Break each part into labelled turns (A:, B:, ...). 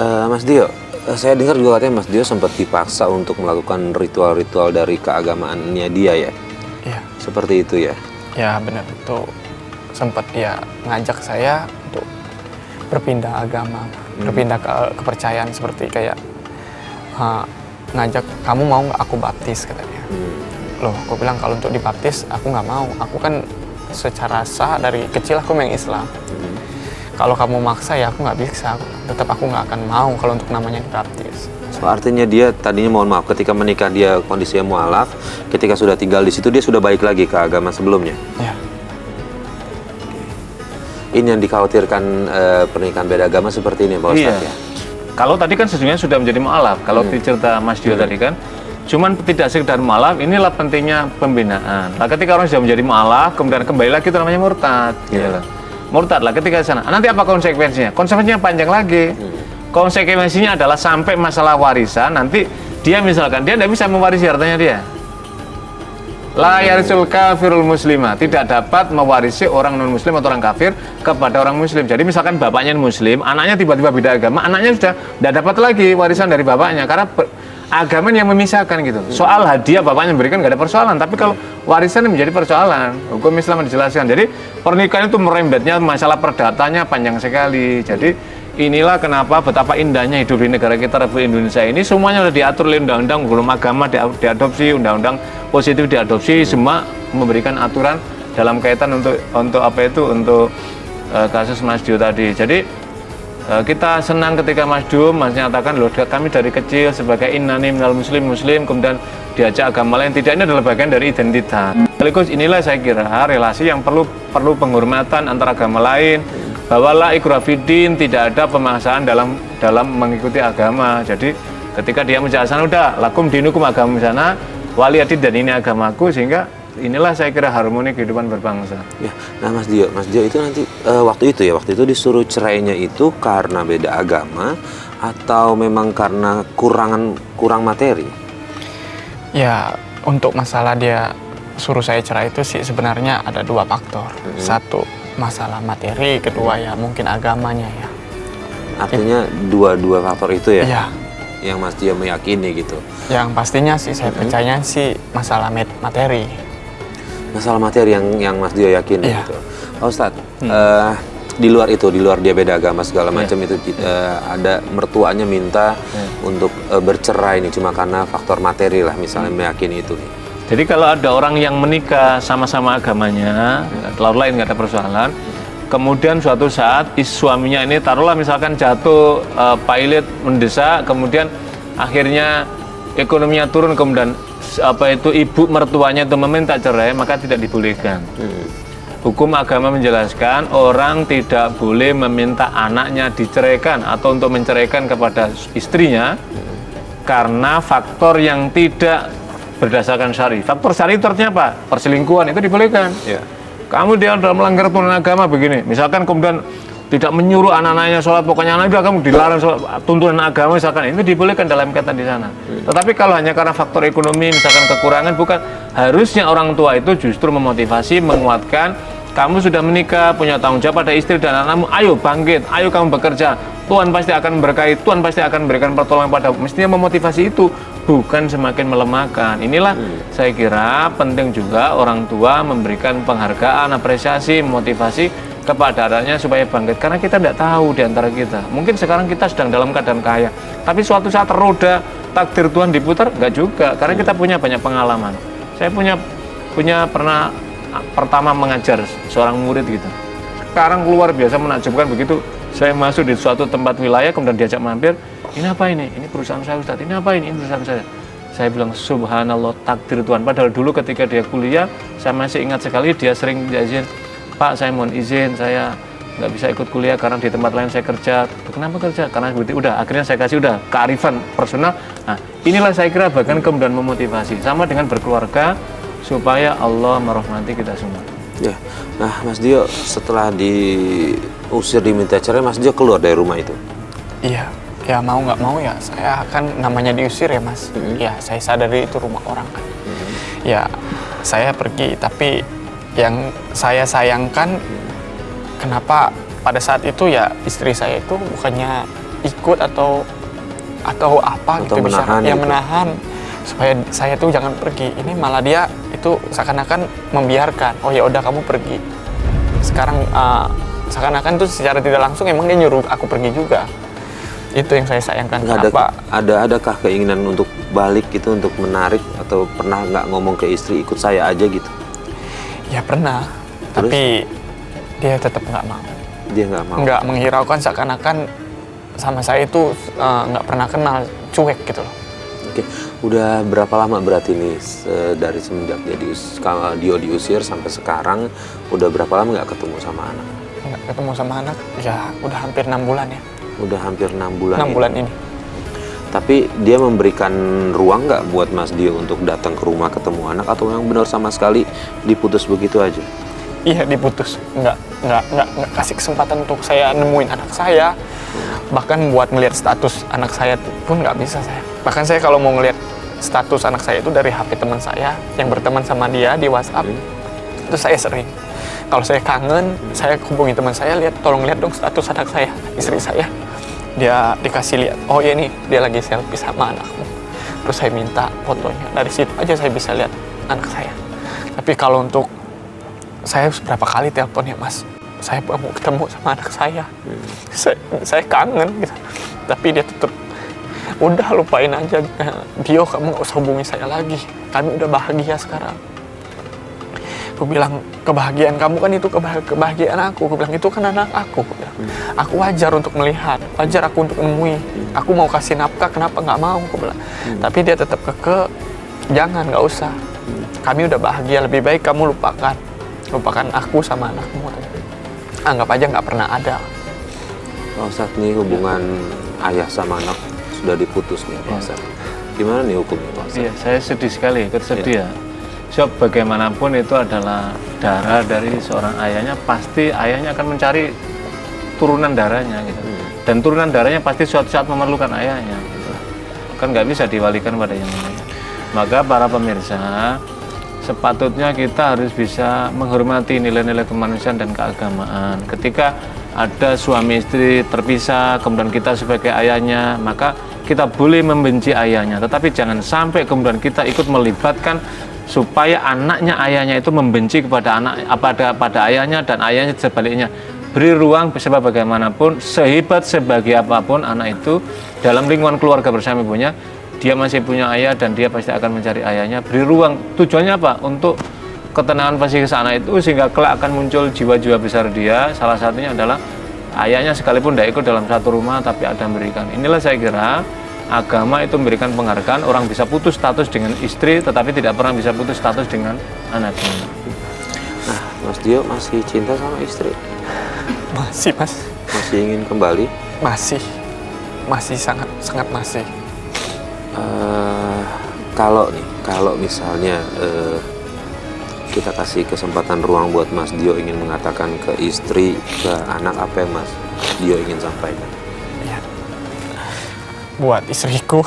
A: Mas Dio, saya dengar juga katanya Mas Dio sempat dipaksa untuk melakukan ritual-ritual dari keagamaannya dia ya?
B: Iya.
A: Seperti itu ya?
B: Ya benar, itu sempat dia ngajak saya untuk berpindah agama, berpindah kepercayaan, seperti kayak ngajak, kamu mau nggak aku baptis, katanya. Loh, aku bilang kalau untuk dibaptis aku nggak mau, aku kan secara sah dari kecil aku main Islam. Kalau kamu maksa ya aku nggak bisa, tetap aku nggak akan mau kalau untuk namanya dibaptis.
A: So, artinya dia tadinya, mohon maaf, ketika menikah dia kondisinya mualaf, ketika sudah tinggal di situ dia sudah balik lagi ke agama sebelumnya.
B: Ya.
A: Ini yang dikhawatirkan, pernikahan beda agama seperti ini, Pak Ustadz ya?
C: Kalau tadi kan sesungguhnya sudah menjadi mualaf, kalau cerita Mas Dio tadi kan, cuman tidak sekedar mualaf, inilah pentingnya pembinaan. Nah, ketika orang sudah menjadi mualaf, kemudian kembali lagi itu namanya murtad. Gitu. Murtad lah ketika di sana. Nanti apa konsekuensinya? Konsekuensinya panjang lagi. Konsekuensinya adalah sampai masalah warisan, nanti dia misalkan dia tidak bisa mewarisi hartanya dia. La yarisul kafirul muslima, tidak dapat mewarisi orang non muslim atau orang kafir kepada orang muslim. Jadi misalkan bapaknya muslim, anaknya tiba-tiba beda agama, anaknya sudah tidak dapat lagi warisan dari bapaknya karena agama yang memisahkan gitu. Soal hadiah bapaknya berikan nggak ada persoalan, tapi kalau warisan menjadi persoalan. Hukum Islam dijelaskan. Jadi pernikahan itu merembetnya masalah perdatanya panjang sekali. Jadi inilah kenapa betapa indahnya hidup di negara kita Republik Indonesia ini, semuanya sudah diatur oleh undang-undang, hukum agama diadopsi, undang-undang positif diadopsi, semua memberikan aturan dalam kaitan untuk apa itu, untuk kasus Mas Dio tadi. Jadi kita senang ketika Mas Dio nyatakan, loh kami dari kecil sebagai innani minal muslim, kemudian diajak agama lain, tidak, ini adalah bagian dari identitas. Sekaligus inilah saya kira relasi yang perlu penghormatan antara agama lain, bahwa la ikraha fiddin, tidak ada pemaksaan dalam mengikuti agama. Jadi ketika dia menjelaskan udah lakum dinukum, agama di sana, waliyadin, dan ini agamaku, sehingga inilah saya kira harmoni kehidupan berbangsa. Ya,
A: nah Mas Dio itu nanti waktu itu disuruh cerainya itu karena beda agama atau memang karena kurang materi?
B: Ya, untuk masalah dia suruh saya cerai itu sih sebenarnya ada dua faktor. Satu, masalah materi, kedua ya mungkin agamanya ya.
A: Artinya dua faktor itu ya?
B: Iya.
A: Yang Mas Dio meyakini gitu?
B: Yang pastinya sih saya percaya sih masalah materi.
A: Masalah materi yang Mas Dio yakini gitu. Pak Ustadz, di luar dia beda agama segala macam itu, ada mertuanya minta untuk bercerai nih cuma karena faktor materi lah misalnya, meyakini itu nih.
C: Jadi kalau ada orang yang menikah sama-sama agamanya, lalu lain nggak ada persoalan, kemudian suatu saat suaminya ini taruhlah misalkan jatuh pilot mendesak, kemudian akhirnya ekonominya turun, kemudian ibu mertuanya itu meminta cerai, maka tidak dibolehkan. Hukum agama menjelaskan orang tidak boleh meminta anaknya diceraikan atau untuk menceraikan kepada istrinya karena faktor yang tidak berdasarkan syari. Faktor syari itu artinya apa? Perselingkuhan itu dibolehkan. Kamu dia sudah melanggar tuntunan agama begini, misalkan kemudian tidak menyuruh anak-anaknya sholat, pokoknya anak itu kamu dilarang sholat, tuntunan agama misalkan, itu dibolehkan dalam kaitan di sana. Tetapi kalau hanya karena faktor ekonomi, misalkan kekurangan, bukan, harusnya orang tua itu justru memotivasi, menguatkan, kamu sudah menikah, punya tanggung jawab pada istri dan anakmu, ayo bangkit, ayo kamu bekerja, Tuhan pasti akan memberkahi, Tuhan pasti akan memberikan pertolongan padamu. Mestinya memotivasi itu, bukan semakin melemahkan. Inilah saya kira penting juga orang tua memberikan penghargaan, apresiasi, motivasi kepada anaknya supaya bangkit, karena kita tidak tahu di antara kita. Mungkin sekarang kita sedang dalam keadaan kaya, tapi suatu saat roda takdir Tuhan diputar, enggak juga, karena kita punya banyak pengalaman. Saya punya pernah pertama mengajar seorang murid gitu. Sekarang luar biasa menakjubkan, begitu saya masuk di suatu tempat wilayah kemudian diajak mampir, ini apa ini? Ini perusahaan saya Ustadz, ini apa ini? Ini perusahaan saya. Saya bilang subhanallah, takdir Tuhan. Padahal dulu ketika dia kuliah, saya masih ingat sekali dia sering izin, Pak saya mohon izin, saya nggak bisa ikut kuliah karena di tempat lain saya kerja. Kenapa kerja? Karena begitu. Udah, akhirnya saya kasih kearifan personal. Nah, inilah saya kira bagian kemudian memotivasi, sama dengan berkeluarga, supaya Allah merahmati kita semua.
A: Ya, nah Mas Dio setelah diusir, diminta cerai, Mas Dio keluar dari rumah itu?
B: Iya, ya mau nggak mau ya, saya akan namanya diusir ya Mas. Ya, saya sadari itu rumah orang kan. Ya, saya pergi, tapi yang saya sayangkan kenapa pada saat itu ya istri saya itu bukannya ikut atau apa
A: Atau
B: gitu, bisa
A: menahan
B: ya
A: gitu.
B: menahan supaya saya tuh jangan pergi. Ini malah dia itu seakan-akan membiarkan, oh ya udah kamu pergi. Sekarang seakan-akan tuh secara tidak langsung emang dia nyuruh aku pergi juga. Itu yang saya sayangkan. Kenapa?
A: Adakah keinginan untuk balik gitu, untuk menarik, atau pernah nggak ngomong ke istri ikut saya aja gitu?
B: Ya pernah,
A: Terus?
B: tapi dia tetap nggak mau.
A: Dia nggak mau.
B: Nggak menghiraukan, seakan-akan sama saya itu nggak pernah kenal, cuek gitu loh.
A: Oke, udah berapa lama berarti nih dari semenjak Dio diusir sampai sekarang, udah berapa lama nggak ketemu sama anak?
B: Nggak ketemu sama anak, ya udah hampir 6 bulan ya.
A: Udah hampir 6 bulan.
B: 6 bulan ini.
A: Tapi dia memberikan ruang nggak buat Mas Dio untuk datang ke rumah ketemu anak, atau yang benar sama sekali diputus begitu aja?
B: Iya, diputus. Nggak kasih kesempatan untuk saya nemuin anak saya. Bahkan buat melihat status anak saya pun nggak bisa saya. Bahkan saya kalau mau ngelihat status anak saya itu dari HP teman saya yang berteman sama dia di WhatsApp. Itu saya sering. Kalau saya kangen, saya hubungi teman saya, tolong lihat dong status anak saya, istri saya. Dia dikasih lihat, oh ya nih dia lagi selfie sama anakmu. Terus saya minta fotonya. Dari situ aja saya bisa lihat anak saya. Tapi kalau untuk saya berapa kali telepon ya Mas, saya mau ketemu sama anak saya. Saya kangen gitu. Tapi dia tetap, udah lupain aja. Dio, kamu gak usah hubungi saya lagi. Kami udah bahagia sekarang. Aku bilang, kebahagiaan kamu kan itu kebahagiaan aku. Aku bilang, itu kan anak aku. Aku bilang, aku wajar untuk melihat, wajar aku untuk menemui. Aku mau kasih nafkah, kenapa nggak mau? Aku bilang. Tapi dia tetap jangan, nggak usah. Kami udah bahagia, lebih baik kamu lupakan aku sama anakmu. Anggap aja nggak pernah ada.
A: Pak Ustadz, nih hubungan ayah sama anak sudah diputus nih Pak Ustadz. Gimana nih hukumnya Pak Ustadz?
C: Iya, saya sedih sekali, ikut sedih ya. Sebab bagaimanapun itu adalah darah dari seorang ayahnya, pasti ayahnya akan mencari turunan darahnya gitu. Dan turunan darahnya pasti suatu saat memerlukan ayahnya gitu. Kan nggak bisa diwalikan pada yang lain. Maka para pemirsa, sepatutnya kita harus bisa menghormati nilai-nilai kemanusiaan dan keagamaan. Ketika ada suami istri terpisah, kemudian kita sebagai ayahnya, maka kita boleh membenci ayahnya, tetapi jangan sampai kemudian kita ikut melibatkan supaya anaknya ayahnya itu membenci kepada pada ayahnya, dan ayahnya sebaliknya. Beri ruang, sebab bagaimanapun, sehebat sebagai apapun anak itu dalam lingkungan keluarga bersama ibunya, dia masih punya ayah dan dia pasti akan mencari ayahnya. Beri ruang. Tujuannya apa? Untuk ketenangan psikis anak itu, sehingga kelak akan muncul jiwa-jiwa besar dia. Salah satunya adalah ayahnya sekalipun tidak ikut dalam satu rumah, tapi ada memberikan. Inilah saya kira agama itu memberikan penghargaan. Orang bisa putus status dengan istri, tetapi tidak pernah bisa putus status dengan anaknya.
A: Nah, Mas Dio masih cinta sama istri?
B: Masih Mas.
A: Masih ingin kembali?
B: Masih sangat masih.
A: Kalau misalnya kita kasih kesempatan ruang buat Mas Dio ingin mengatakan ke istri, ke anak, apa yang Mas Dio ingin sampaikan?
B: Ya, buat istriku,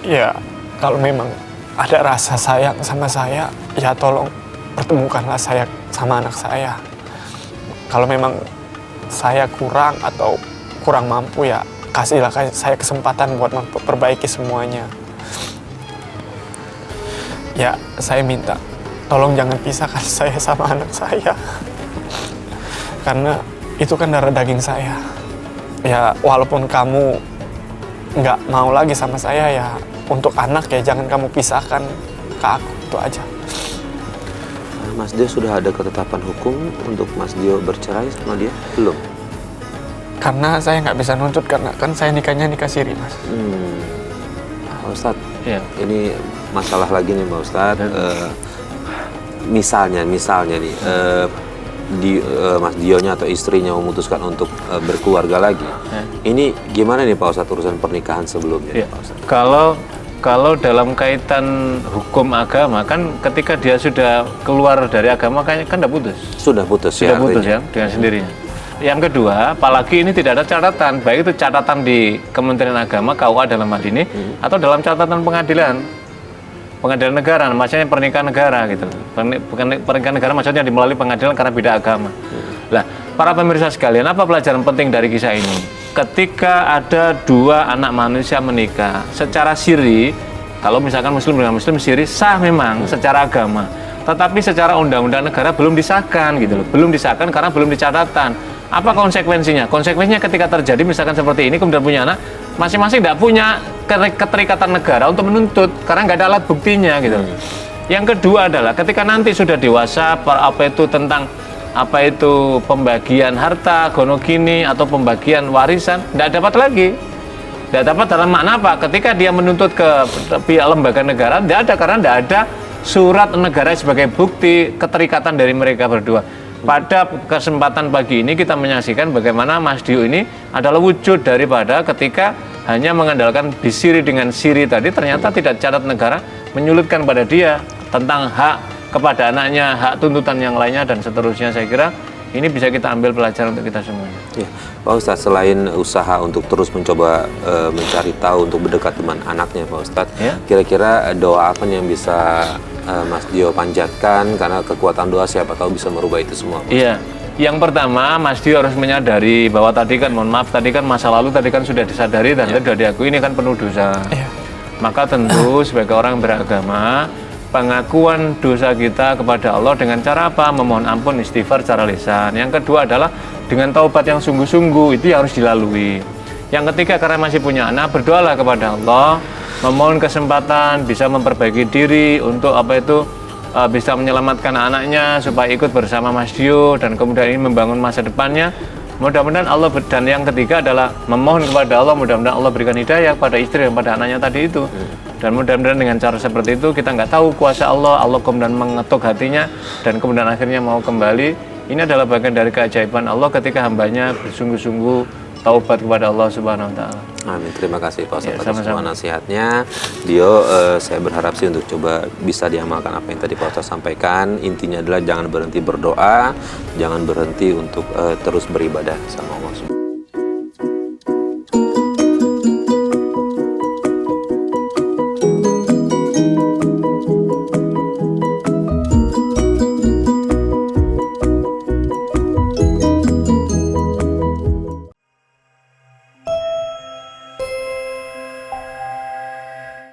B: ya kalau memang ada rasa sayang sama saya, ya tolong pertemukanlah saya sama anak saya. Kalau memang saya kurang atau kurang mampu, ya kasihlah saya kesempatan buat memperbaiki semuanya. Ya, saya minta tolong jangan pisahkan saya sama anak saya, karena itu kan darah daging saya. Ya, walaupun kamu nggak mau lagi sama saya, ya untuk anak ya jangan kamu pisahkan ke aku, itu aja.
A: Mas Dio sudah ada ketetapan hukum untuk Mas Dio bercerai sama dia? Belum?
B: Karena saya nggak bisa nuntut, karena kan saya nikahnya nikah siri, Mas.
A: Pak Ustadz,
C: Ya.
A: ini masalah lagi nih Pak Ustadz. Misalnya nih, Mas Dionya atau istrinya memutuskan untuk berkeluarga lagi. Ini gimana nih Pak Ustadz urusan pernikahan sebelumnya?
C: Ya.
A: Pak Ustadz?
C: Kalau dalam kaitan hukum agama, kan ketika dia sudah keluar dari agama kan tidak putus.
A: Sudah putus
C: Sudah
A: ya?
C: putus
A: artinya?
C: ya dengan sendirinya. Yang kedua, apalagi ini tidak ada catatan, baik itu catatan di Kementerian Agama, KUA dalam hal ini, atau dalam catatan pengadilan negara, maksudnya pernikahan negara gitu. Pernikahan negara maksudnya melalui pengadilan karena beda agama. Nah, para pemirsa sekalian, apa pelajaran penting dari kisah ini? ketika ada dua anak manusia menikah secara siri, kalau misalkan muslim dengan muslim siri sah memang secara agama, tetapi secara undang-undang negara belum disahkan gitu loh, belum disahkan karena belum dicatatkan. Apa konsekuensinya? Konsekuensinya ketika terjadi misalkan seperti ini kemudian punya anak, masing-masing tidak punya keterikatan negara untuk menuntut karena nggak ada alat buktinya gitu. Yang kedua adalah ketika nanti sudah dewasa, tentang pembagian harta, gonogini atau pembagian warisan, tidak dapat lagi. Tidak dapat dalam makna apa? Ketika dia menuntut ke pihak lembaga negara, tidak ada karena tidak ada surat negara sebagai bukti keterikatan dari mereka berdua. Pada kesempatan pagi ini kita menyaksikan bagaimana Mas Dio ini adalah wujud daripada ketika hanya mengandalkan bisiri dengan siri tadi, ternyata tidak catat negara, menyulitkan pada dia tentang hak kepada anaknya, hak tuntutan yang lainnya dan seterusnya. Saya kira ini bisa kita ambil pelajaran untuk kita semua.
A: Ya, Pak Ustadz, selain usaha untuk terus mencoba mencari tahu untuk berdekat dengan anaknya, Pak Ustadz,
C: Ya.
A: kira-kira doa apa yang bisa Mas Dio panjatkan, karena kekuatan doa siapa tahu bisa merubah itu semua, Pak?
C: Iya, yang pertama Mas Dio harus menyadari bahwa tadi kan, mohon maaf, tadi kan masa lalu tadi kan sudah disadari dan sudah diakui ini kan penuh dosa. Maka tentu sebagai orang beragama, pengakuan dosa kita kepada Allah dengan cara apa? Memohon ampun, istighfar secara lisan. Yang kedua adalah dengan taubat yang sungguh-sungguh, itu harus dilalui. Yang ketiga, karena masih punya anak, berdoalah kepada Allah, memohon kesempatan bisa memperbaiki diri untuk bisa menyelamatkan anaknya supaya ikut bersama Mas Dio dan kemudian ini membangun masa depannya. Mudah-mudahan Allah, dan yang ketiga adalah memohon kepada Allah, mudah-mudahan Allah berikan hidayah pada istri dan pada anaknya tadi itu. Dan mudah-mudahan dengan cara seperti itu kita nggak tahu kuasa Allah kemudian mengetuk hatinya dan kemudian akhirnya mau kembali. Ini adalah bagian dari keajaiban Allah ketika hambanya bersungguh-sungguh taubat kepada Allah Subhanahu Wa Taala.
A: Amin. Terima kasih Pak Ustadz atas
C: sama-sama.
A: semua nasihatnya. Dio, saya berharap sih untuk coba bisa diamalkan apa yang tadi Pak Ustadz sampaikan. Intinya adalah jangan berhenti berdoa, jangan berhenti untuk terus beribadah sama Allah Subhanahu.